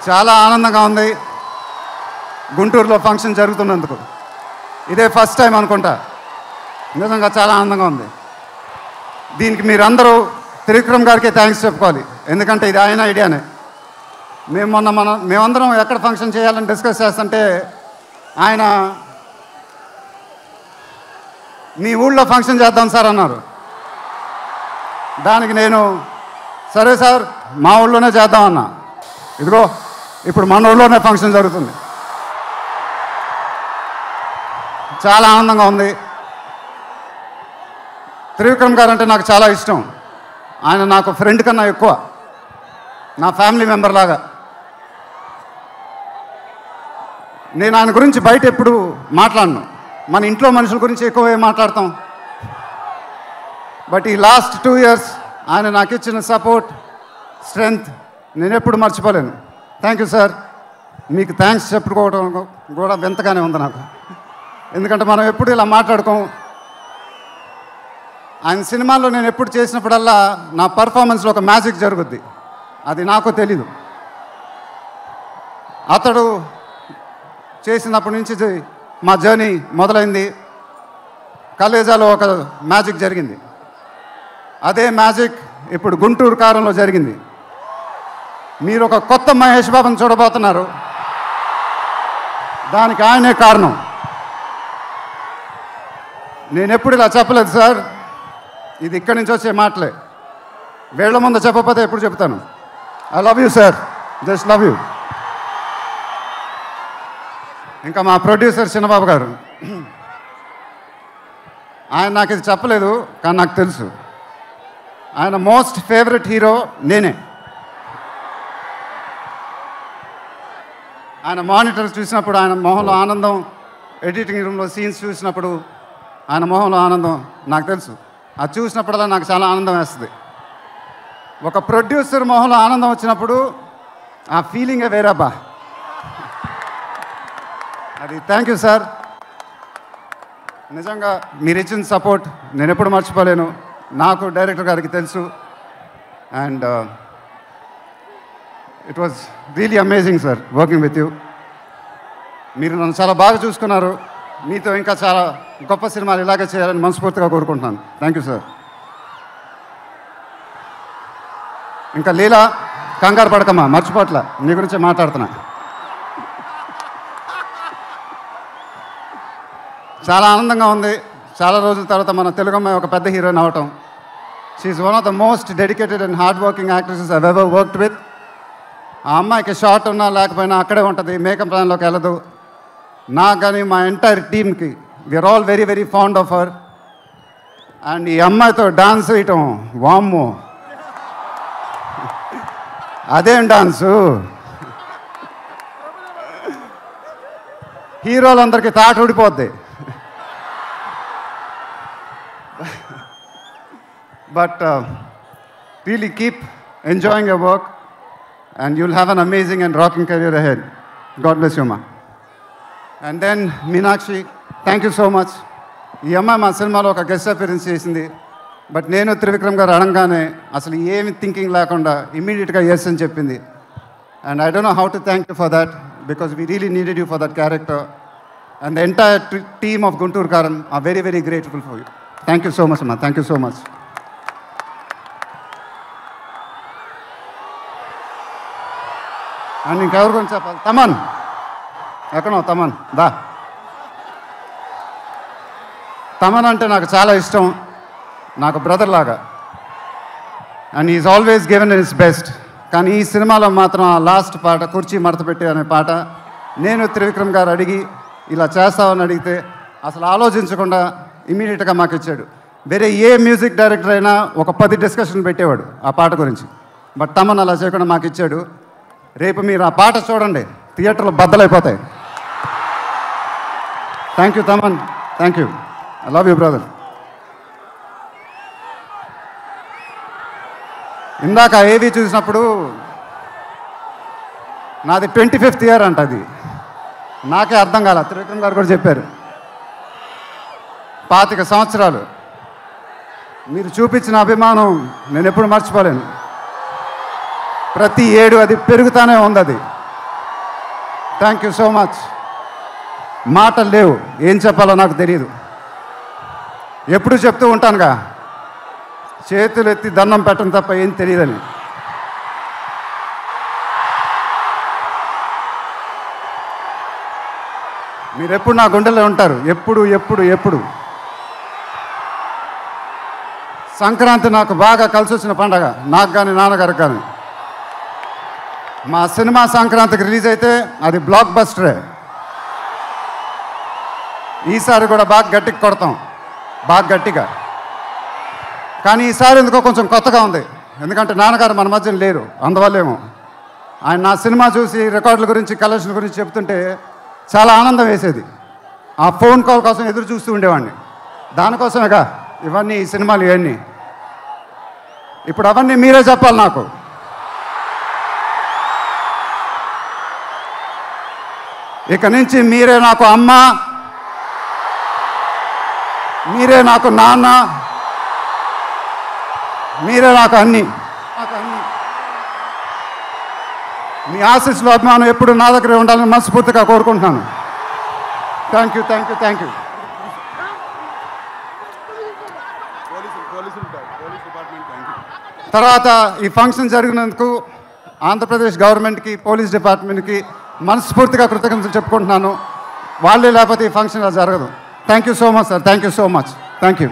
చాలా ఆనందంగా ఉంది గుంటూరులో ఫంక్షన్ జరుగుతున్నందుకు. ఇదే ఫస్ట్ టైం అనుకుంటా. నిజంగా చాలా ఆనందంగా ఉంది. దీనికి మీరందరూ త్రివిక్రమ్ గారికి థ్యాంక్స్ చెప్పుకోవాలి. ఎందుకంటే ఇది ఆయన ఐడియానే. మేమందరం ఎక్కడ ఫంక్షన్ చేయాలని డిస్కస్ చేస్తుంటే ఆయన మీ ఊళ్ళో ఫంక్షన్ చేద్దాం సార్ అన్నారు. దానికి నేను సరే సార్ మా ఊళ్ళోనే చేద్దామన్నా. ఇదిగో ఇప్పుడు మన ఊళ్ళోనే ఫంక్షన్ జరుగుతుంది. చాలా ఆనందంగా ఉంది. త్రివిక్రమ్ గారు అంటే నాకు చాలా ఇష్టం. ఆయన నాకు ఫ్రెండ్ కన్నా ఎక్కువ, నా ఫ్యామిలీ మెంబర్ లాగా. నేను ఆయన గురించి బయట ఎప్పుడు మాట్లాడను. మన ఇంట్లో మనుషుల గురించి ఎక్కువ మాట్లాడతాం. బట్ ఈ లాస్ట్ 2 years ఆయన నాకు ఇచ్చిన సపోర్ట్, స్ట్రెంగ్త్ నేను ఎప్పుడు మర్చిపోలేను. Thank you sir. మీకు థ్యాంక్స్ చెప్పుకోవడం కూడా వింతగానే ఉంది నాకు. ఎందుకంటే మనం ఎప్పుడు ఇలా మాట్లాడుకోం. ఆయన సినిమాల్లో నేను ఎప్పుడు చేసినప్పుడల్లా నా పర్ఫార్మెన్స్లో ఒక మ్యాజిక్ జరుగుద్ది. అది నాకు తెలీదు. అతడు చేసినప్పటి నుంచి మా జర్నీ మొదలైంది. కలేజాలో ఒక మ్యాజిక్ జరిగింది. అదే మ్యాజిక్ ఇప్పుడు గుంటూరు కారంలో జరిగింది. మీరు ఒక కొత్త మహేష్ బాబుని చూడబోతున్నారు. దానికి ఆయనే కారణం. నేను ఎప్పుడు ఇలా చెప్పలేదు సార్. ఇది ఇక్కడి నుంచి వచ్చే మాటలే. వేళ్ల ముందు చెప్పకపోతే ఎప్పుడు చెప్తాను. I love you sir, just love you. ఇంకా మా ప్రొడ్యూసర్ చిన్నబాబు గారు, ఆయన నాకు ఇది చెప్పలేదు కానీ నాకు తెలుసు. ఆయన మోస్ట్ ఫేవరెట్ హీరో నేనే. ఆయన మానిటర్ చూసినప్పుడు ఆయన మొహంలో ఆనందం, ఎడిటింగ్ రూమ్లో సీన్స్ చూసినప్పుడు ఆయన మొహంలో ఆనందం నాకు తెలుసు. అది చూసినప్పుడల్లా నాకు చాలా ఆనందం వేస్తుంది. ఒక ప్రొడ్యూసర్ మొహంలో ఆనందం వచ్చినప్పుడు ఆ ఫీలింగే వేరేబ్బా. అది థ్యాంక్ యూ సార్. నిజంగా మీరు ఇచ్చిన సపోర్ట్ నేను ఎప్పుడు మర్చిపోలేను. నాకు డైరెక్టర్ గారికి తెలుసు. And it was really amazing sir working with you. మీరు నన్ను చాలా బాగా చూసుకున్నారు. మీతో ఇంకా చాలా గొప్ప సినిమాలు ఇలాగే చేయాలని మనస్ఫూర్తిగా కోరుకుంటున్నాను. Thank you sir. ఇంకా లీలా, కంగారు పడకమ్మా, మర్చిపోట్ల, నీ గురించే మాట్లాడుతున్నా. చాలా ఆనందంగా ఉంది. చాలా రోజుల తర్వాత మన తెలుగు అమ్మాయి ఒక పెద్ద హీరోయిన్ అవ్వటం. She's one of the most dedicated and hard working actresses I ever worked with. ఆ అమ్మాయికి షార్ట్ ఉన్నా లేకపోయినా అక్కడే ఉంటుంది, మేకప్ ప్లాన్లోకి వెళ్ళదు. నాకు కానీ మా ఎంటైర్ టీమ్కి we are all very very fond of her. And ఈ అమ్మాయితో డాన్స్ వేయటం, వామ్మో అదేం డాన్సు. హీరోలందరికీ తాట ఊడిపోద్ది. But really keep enjoying your work and you'll have an amazing and rocking career ahead. God bless you, ma. And then Meenakshi, thank you so much. ఈ అమ్మాయి మా సినిమాలో ఒక గెస్ట్ అపియరెన్స్ చేసింది. బట్ నేను త్రివిక్రమ్ గారు అడగానే అసలు ఏమి థింకింగ్ లేకుండా ఇమ్మీడియట్గా ఎస్ అని చెప్పింది. And I don't know how to thank you for that because we really needed you for that character. And the entire team of Guntur Kaaram are very very grateful for you. Thank you so much అమ్మా. Thank you so much. And ఇంకెవరి గురించి చెప్పాలి? తమన్ ఎక్కడో, తమన్ దా. తమన్ అంటే నాకు చాలా ఇష్టం, నాకు బ్రదర్ లాగా. And is always given his best. కానీ ఈ సినిమాలో మాత్రం ఆ లాస్ట్ పాట, కుర్చీ మడతపెట్టి అనే పాట, నేను త్రివిక్రమ్ గారు అడిగి ఇలా చేస్తామని అడిగితే అసలు ఆలోచించకుండా ఇమీడియట్గా మాకు ఇచ్చాడు. వేరే ఏ మ్యూజిక్ డైరెక్టర్ అయినా ఒక 10 డిస్కషన్ పెట్టేవాడు ఆ పాట గురించి. బట్ తమన్ అలా చేయకుండా మాకు ఇచ్చాడు. రేపు మీరు ఆ పాట చూడండి, థియేటర్లో బద్దలైపోతాయి. Thank you Thaman, thank you. I love you brother. ఇందాక ఏవి చూసినప్పుడు నాది 25th year అంట. అది నాకే అర్థం కాల. త్రివిక్రమ్ గారు కూడా చెప్పారు 25 సంవత్సరాలు. మీరు చూపించిన అభిమానం నేను ఎప్పుడు మర్చిపోలేను. ప్రతి ఏడు అది పెరుగుతూనే ఉంది. అది థ్యాంక్ యూ సో మచ్. మాటలు లేవు, ఏం చెప్పాలో నాకు తెలియదు. ఎప్పుడు చెప్తూ ఉంటానుగా, చేతులు ఎత్తి దండం పెట్టడం తప్ప ఏం తెలియదని. మీరెప్పుడు నా గుండెల్లో ఉంటారు, ఎప్పుడు ఎప్పుడు ఎప్పుడు. సంక్రాంతి నాకు బాగా కలిసి వచ్చిన పండగ, నాకు కానీ నాన్నగారికి కానీ. మా సినిమా సంక్రాంతికి రిలీజ్ అయితే అది బ్లాక్ బస్టరే. ఈసారి కూడా బాగా గట్టిగా కొడతాం, బాగా గట్టిగా. కానీ ఈసారి ఎందుకో కొంచెం కొత్తగా ఉంది, ఎందుకంటే నాన్నగారు మన మధ్యన లేరు, అందువల్లేమో. ఆయన నా సినిమా చూసి రికార్డుల గురించి కలెక్షన్ గురించి చెప్తుంటే చాలా ఆనందం వేసేది. ఆ ఫోన్ కాల్ కోసం ఎదురు చూస్తూ ఉండేవాడిని. దానికోసమేగా ఇవన్నీ, ఈ సినిమాలు ఇవన్నీ. ఇప్పుడు అవన్నీ మీరే చెప్పాలి నాకు. ఇక నుంచి మీరే నాకు అమ్మ, మీరే నాకు నాన్న, మీరే నాకు అన్నీ. మీ ఆశీస్సులు, అభిమానం ఎప్పుడు నా దగ్గరే ఉండాలని మనస్ఫూర్తిగా కోరుకుంటున్నాను. Thank you, thank you, thank you. తర్వాత ఈ ఫంక్షన్ జరిగినందుకు ఆంధ్రప్రదేశ్ గవర్నమెంట్కి, పోలీస్ డిపార్ట్మెంట్కి మనస్ఫూర్తిగా కృతజ్ఞతలు చెప్పుకుంటున్నాను. వాళ్ళే లేకపోతే ఈ ఫంక్షన్ జరగదు. Thank you so much sir, thank you so much, thank you.